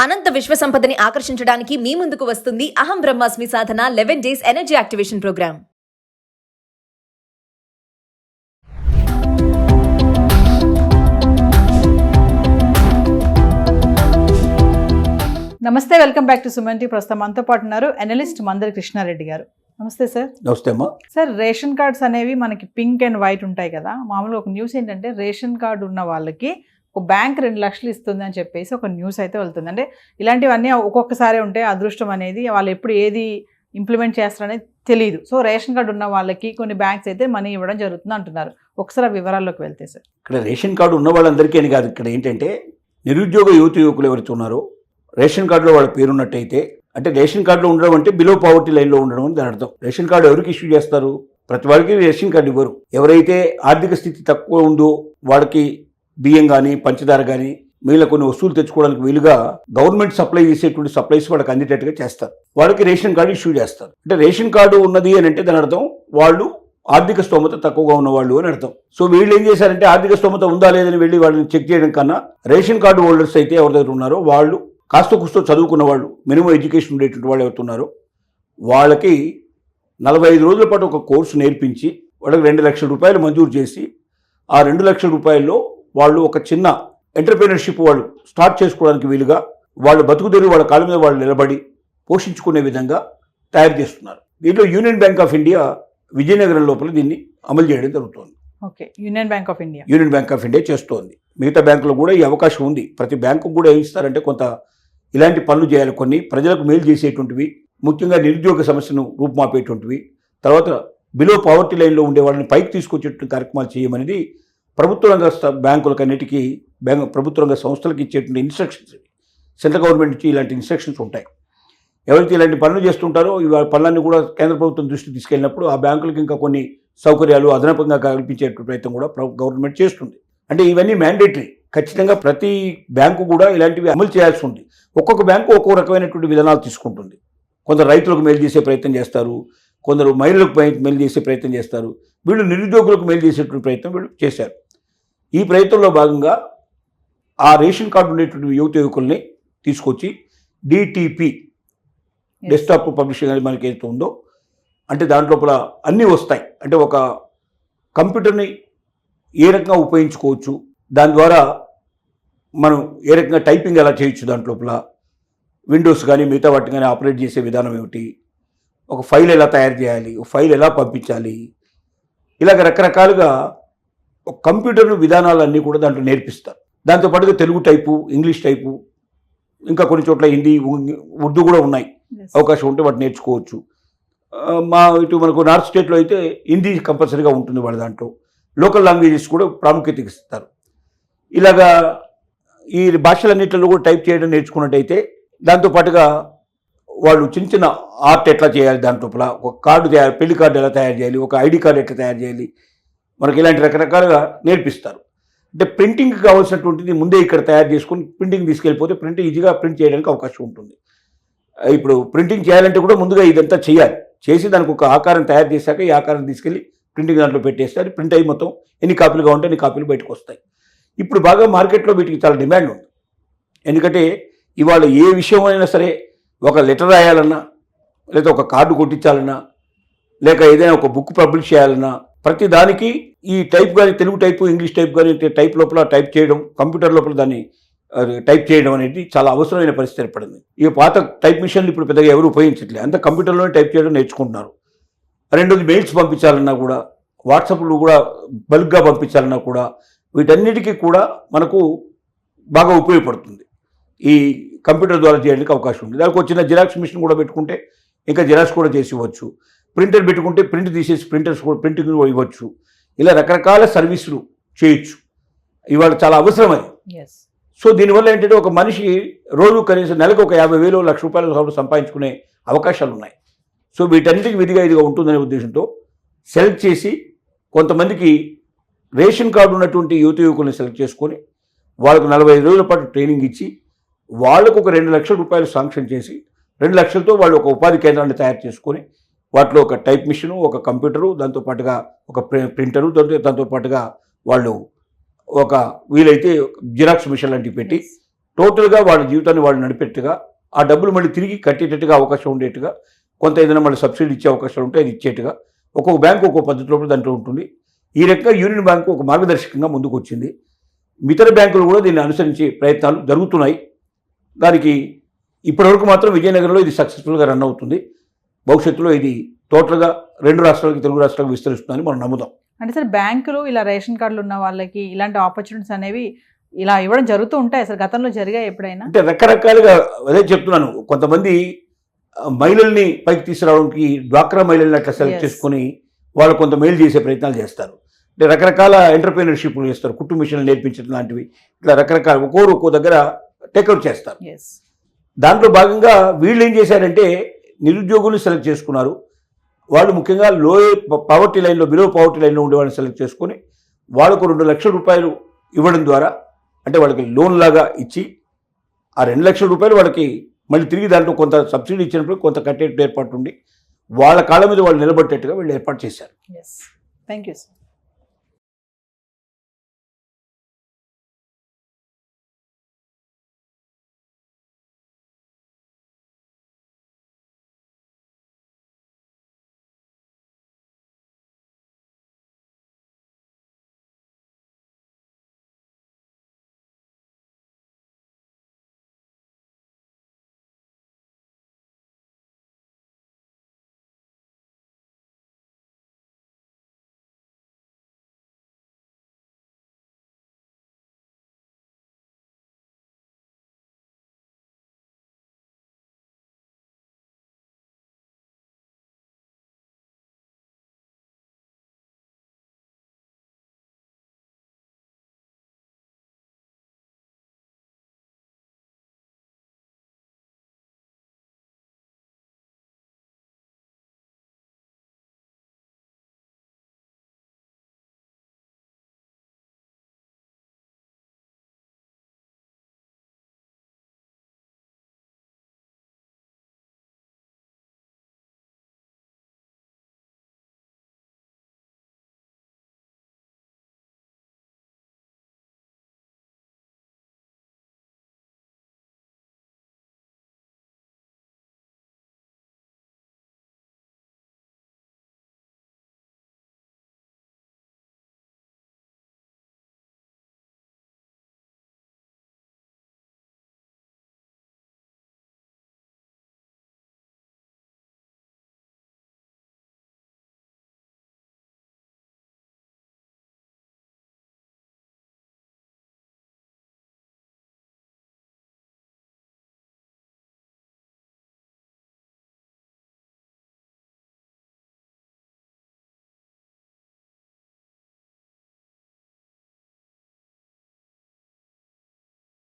అనంత విశ్వ సంపదని ఆకర్షించడానికి మీ ముందుకు వస్తుంది అహం బ్రహ్మాస్మి సాధన 11 డేస్ ఎనర్జీ యాక్టివేషన్ ప్రోగ్రామ్. నమస్తే, welcome back to Suman T. ప్రస్తుతం మనతో పాటు ఉన్నారు అనలిస్ట్ మందరి కృష్ణారెడ్డి గారు. నమస్తే సార్. నమస్తే అమ్మా. సార్, రేషన్ కార్డ్స్ అనేవి మనకి పింక్ అండ్ వైట్ ఉంటాయి కదా. మామూలుగా ఒక న్యూస్ ఏంటంటే రేషన్ కార్డు ఉన్న వాళ్ళకి ఒక బ్యాంక్ 2 లక్షలు ఇస్తుంది అని చెప్పేసి ఒక న్యూస్ అయితే వెళ్తుంది. అంటే ఇలాంటివన్నీ ఒక్కొక్కసారి ఉంటాయి. అదృష్టం అనేది వాళ్ళు ఎప్పుడు ఏది ఇంప్లిమెంట్ చేస్తారనేది తెలియదు. సో రేషన్ కార్డు ఉన్న వాళ్ళకి కొన్ని బ్యాంక్స్ అయితే మనీ ఇవ్వడం జరుగుతుంది అంటున్నారు. ఒకసారి వివరాల్లోకి వెళ్తే సార్. ఇక్కడ రేషన్ కార్డు ఉన్న వాళ్ళందరికీ అని కాదు, ఇక్కడ ఏంటంటే నిరుద్యోగ యువకులు ఎవరైతే ఉన్నారో రేషన్ కార్డులో వాళ్ళ పేరున్నట్టయితే, అంటే రేషన్ కార్డులో ఉండడం అంటే బిలో పావర్టీ లైన్లో ఉండడం అని దాని అర్థం. రేషన్ కార్డు ఎవరికి ఇష్యూ చేస్తారు? ప్రతి వాడికి రేషన్ కార్డు ఇవ్వరు. ఎవరైతే ఆర్థిక స్థితి తక్కువ ఉందో వాళ్ళకి బియ్యం కానీ పంచదార కానీ మిగిలిన కొన్ని వస్తువులు తెచ్చుకోవడానికి వీలుగా గవర్నమెంట్ సప్లై చేసేటువంటి సప్లైస్ వాళ్ళకి అందేటట్టుగా చేస్తారు. వాళ్ళకి రేషన్ కార్డు ఇష్యూ చేస్తారు. అంటే రేషన్ కార్డు ఉన్నది అని అంటే దాని అర్థం వాళ్ళు ఆర్థిక స్తోమత తక్కువగా ఉన్నవాళ్ళు అని అర్థం. సో వీళ్ళు ఏం చేశారంటే ఆర్థిక స్తోమత ఉందా లేదని వెళ్ళి వాళ్ళని చెక్ చేయడం కన్నా రేషన్ కార్డు హోల్డర్స్ అయితే ఎవరి దగ్గర ఉన్నారో వాళ్ళు కాస్త కుస్తో చదువుకున్న వాళ్ళు, మినిమం ఎడ్యుకేషన్ ఉండేటువంటి వాళ్ళు ఎవరుతున్నారో వాళ్ళకి 45 రోజుల పాటు ఒక కోర్సు నేర్పించి వాళ్ళకి 2 లక్షల రూపాయలు మంజూరు చేసి ఆ 2 లక్షల రూపాయల్లో వాళ్ళు ఒక చిన్న ఎంటర్‌ప్రెన్యూర్‌షిప్ వాళ్ళు స్టార్ట్ చేసుకోవడానికి వీలుగా వాళ్ళు బతుకుదెరువు వాళ్ళ కాళ్ళ మీద వాళ్ళు నిలబడి పోషించుకునే విధంగా తయారు చేస్తున్నారు. దీంట్లో union bank of India Vizianagaram లోపల దీన్ని అమలు చేయడం జరుగుతోంది. Okay, union bank of India చేస్తోంది. మిగతా బ్యాంకులు కూడా ఈ అవకాశం ఉంది. ప్రతి బ్యాంకు కూడా ఏం ఇస్తారంటే కొంత ఇలాంటి పనులు చేయాలి, కొన్ని ప్రజలకు మేలు చేసేటువంటివి, ముఖ్యంగా నిరుద్యోగ సమస్యను రూపుమాపేటువంటివి, తర్వాత బిలో పావర్టీ లైన్లో ఉండే వాళ్ళని పైకి తీసుకొచ్చేటువంటి కార్యక్రమాలు చేయమనేది ప్రభుత్వ రంగ బ్యాంకులకు అన్నిటికీ ప్రభుత్వ రంగ సంస్థలకు ఇచ్చేటువంటి ఇన్స్ట్రక్షన్స్. సెంట్రల్ గవర్నమెంట్ నుంచి ఇలాంటి ఇన్స్ట్రక్షన్స్ ఉంటాయి. ఎవరైతే ఇలాంటి పనులు చేస్తుంటారో ఈ పనులన్నీ కూడా కేంద్ర ప్రభుత్వం దృష్టికి తీసుకెళ్ళినప్పుడు ఆ బ్యాంకులకు ఇంకా కొన్ని సౌకర్యాలు అదనపంగా కల్పించే ప్రయత్నం కూడా గవర్నమెంట్ చేస్తుంది. అంటే ఇవన్నీ మ్యాండేటరీ. ఖచ్చితంగా ప్రతి బ్యాంకు కూడా ఇలాంటివి అమలు చేయాల్సి ఉంది. ఒక్కొక్క బ్యాంకు ఒక్కొక్క రకమైనటువంటి విధానాలు తీసుకుంటుంది. కొందరు రైతులకు మేలు చేసే ప్రయత్నం చేస్తారు, కొందరు మహిళలకు మేలు చేసే ప్రయత్నం చేస్తారు, వీళ్ళు నిరుద్యోగులకు మేలు చేసేటువంటి ప్రయత్నం వీళ్ళు చేశారు. ఈ ప్రయత్నంలో భాగంగా ఆ రేషన్ కార్డు ఉండేటువంటి యువకుల్ని తీసుకొచ్చి డిటిపి డెస్క్టాప్ పబ్లిషింగ్ అనేది మనకి ఏదైతే ఉందో, అంటే దాంట్లోపల అన్నీ వస్తాయి. అంటే ఒక కంప్యూటర్ని ఏ రకంగా ఉపయోగించుకోవచ్చు, దాని ద్వారా మనం ఏ రకంగా టైపింగ్ ఎలా చేయొచ్చు, దాంట్లోపల విండోస్ కానీ మిగతా వాటిని కానీ ఆపరేట్ చేసే విధానం ఏమిటి, ఒక ఫైల్ ఎలా తయారు చేయాలి, ఒక ఫైల్ ఎలా పంపించాలి, ఇలాగ రకరకాలుగా ఒక కంప్యూటర్ విధానాలన్నీ కూడా దాంట్లో నేర్పిస్తారు. దాంతోపాటుగా తెలుగు టైపు, ఇంగ్లీష్ టైపు, ఇంకా కొన్ని చోట్ల హిందీ, ఉర్దూ కూడా ఉన్నాయి. అవకాశం ఉంటే వాటిని నేర్చుకోవచ్చు. ఇటు మనకు నార్త్ స్టేట్లో అయితే హిందీ కంపల్సరీగా ఉంటుంది. వాళ్ళ దాంట్లో లోకల్ లాంగ్వేజెస్ కూడా ప్రాముఖ్యత ఇస్తారు. ఇలాగా ఈ భాషలన్నింటిలో కూడా టైప్ చేయడం నేర్చుకున్నట్టయితే దాంతోపాటుగా వాళ్ళు చిన్న చిన్న ఆర్ట్ ఎట్లా చేయాలి, దాంట్లో ఒక కార్డు తయారు, పెళ్లి కార్డు ఎలా తయారు చేయాలి, ఒక ఐడి కార్డు ఎట్లా తయారు చేయాలి, మనకి ఇలాంటి రకరకాలుగా నేర్పిస్తారు. అంటే ప్రింటింగ్కి కావాల్సినటువంటిది ముందే ఇక్కడ తయారు చేసుకుని ప్రింటింగ్ తీసుకెళ్ళిపోతే ప్రింట్ ఈజీగా ప్రింట్ చేయడానికి అవకాశం ఉంటుంది. ఇప్పుడు ప్రింటింగ్ చేయాలంటే కూడా ముందుగా ఇదంతా చేయాలి. చేసి దానికి ఒక ఆకారం తయారు చేశాక ఈ ఆకారం తీసుకెళ్ళి ప్రింటింగ్ దాంట్లో పెట్టేస్తే అది ప్రింట్ అయ్యి మొత్తం ఎన్ని కాపీలుగా ఉంటే అన్ని కాపీలు బయటకు వస్తాయి. ఇప్పుడు బాగా మార్కెట్లో వీటికి చాలా డిమాండ్ ఉంది. ఎందుకంటే ఇవాళ ఏ విషయం అయినా సరే, ఒక లెటర్ రాయాలన్నా, లేదా ఒక కార్డు కొట్టించాలన్నా, లేక ఏదైనా ఒక బుక్ పబ్లిష్ చేయాలన్నా, ప్రతి దానికి ఈ టైప్ కానీ, తెలుగు టైపు, ఇంగ్లీష్ టైప్ కానీ టైప్ లోపల టైప్ చేయడం, కంప్యూటర్ లోపల దాన్ని టైప్ చేయడం అనేది చాలా అవసరమైన పరిస్థితి ఏర్పడింది. ఈ పాత టైప్ మిషన్లు ఇప్పుడు పెద్దగా ఎవరు ఉపయోగించట్లేదు. అంతా కంప్యూటర్లోనే టైప్ చేయడం నేర్చుకుంటున్నారు. రెండోది మెయిల్స్ పంపించాలన్నా కూడా, వాట్సాప్లు కూడా బల్క్గా పంపించాలన్నా కూడా, వీటన్నిటికీ కూడా మనకు బాగా ఉపయోగపడుతుంది. ఈ కంప్యూటర్ ద్వారా చేయడానికి అవకాశం ఉంది. దానికి వచ్చిన జిరాక్స్ మిషన్ కూడా పెట్టుకుంటే ఇంకా జిరాక్స్ కూడా చేసి ఇవ్వచ్చు. ప్రింటర్ పెట్టుకుంటే ప్రింట్ తీసేసి ప్రింటింగ్ ఇవ్వచ్చు. ఇలా రకరకాల సర్వీసులు చేయొచ్చు. ఇవాళ చాలా అవసరం అది. సో దీనివల్ల ఏంటంటే ఒక మనిషి రోజు కనీసం నెలకు ఒక 50,000 1,00,000 రూపాయలు సంపాదించుకునే అవకాశాలు ఉన్నాయి. సో వీటన్నిటికీ విధిగా ఇదిగా ఉంటుందనే ఉద్దేశంతో సెలెక్ట్ చేసి కొంతమందికి రేషన్ కార్డు ఉన్నటువంటి యువకుల్ని సెలెక్ట్ చేసుకొని వాళ్ళకు 45 రోజుల పాటు ట్రైనింగ్ ఇచ్చి వాళ్ళకు ఒక 2 లక్షల రూపాయలు శాంక్షన్ చేసి 2 లక్షలతో వాళ్ళు ఒక ఉపాధి కేంద్రాన్ని తయారు చేసుకొని వాటిలో ఒక టైప్ మిషను, ఒక కంప్యూటరు, దాంతోపాటుగా ఒక ప్రింటరు, దాంతోపాటుగా వాళ్ళు ఒక వీలైతే జిరాక్స్ మిషన్ లాంటివి పెట్టి టోటల్గా వాళ్ళ జీవితాన్ని వాళ్ళు నడిపేట్టుగా ఆ డబ్బులు మళ్ళీ తిరిగి కట్టేటట్టుగా అవకాశం ఉండేట్టుగా కొంత ఏదైనా మళ్ళీ సబ్సిడీ ఇచ్చే అవకాశాలు ఉంటే అది ఇచ్చేట్టుగా ఒక్కొక్క బ్యాంకు ఒక్కొక్క పద్ధతిలో దాంట్లో ఉంటుంది. ఈ రకంగా యూనియన్ బ్యాంకు ఒక మార్గదర్శకంగా ముందుకు వచ్చింది. ఇతర బ్యాంకులు కూడా దీన్ని అనుసరించే ప్రయత్నాలు జరుగుతున్నాయి. దానికి ఇప్పటివరకు మాత్రం విజయనగరంలో ఇది సక్సెస్ఫుల్గా రన్ అవుతుంది. భవిష్యత్తులో ఇది టోటల్గా 2 రాష్ట్రాలకి, తెలుగు రాష్ట్రాలకు విస్తరిస్తుందని మనం నమ్ముదాం. అంటే సార్ బ్యాంకులు ఇలా రేషన్ కార్డులు ఉన్న వాళ్ళకి ఇలాంటి ఆపర్చునిటీస్ అనేవి ఇలా ఇవ్వడం జరుగుతూ ఉంటాయి అసలు గతంలో జరిగాయి ఎప్పుడైనా? అంటే రకరకాలుగా అదే చెప్తున్నాను. కొంతమంది మహిళల్ని పైకి తీసుకురావడానికి డ్వాక్రా మహిళల్ని అట్లా సెలెక్ట్ Yes. చేసుకుని వాళ్ళు కొంత మేలు చేసే ప్రయత్నాలు చేస్తారు. అంటే రకరకాల ఎంటర్ప్రీనర్షిప్లు చేస్తారు. కుట్టు మిషన్లు నేర్పించడం లాంటివి ఇట్లా రకరకాల ఒక్కో దగ్గర టేక్అవుట్ చేస్తారు. ఎస్. దాంట్లో భాగంగా వీళ్ళు ఏం చేశారంటే నిరుద్యోగులు సెలెక్ట్ చేసుకున్నారు. వాళ్ళు ముఖ్యంగా పావర్టీ లైన్లో, బిలో పావర్టీ లైన్లో ఉండే వాళ్ళని సెలెక్ట్ చేసుకొని వాళ్ళకు 2 లక్షల రూపాయలు ఇవ్వడం ద్వారా, అంటే వాళ్ళకి లోన్ లాగా ఇచ్చి ఆ 2 లక్షల రూపాయలు వాళ్ళకి మళ్ళీ తిరిగి దాంట్లో కొంత సబ్సిడీ ఇచ్చినప్పుడు కొంత కట్టేట్టు ఏర్పాటు ఉండి వాళ్ళ కాళ్ళ మీద వాళ్ళు నిలబట్టేట్టుగా వీళ్ళు ఏర్పాటు చేశారు. ఎస్. Thank you sir.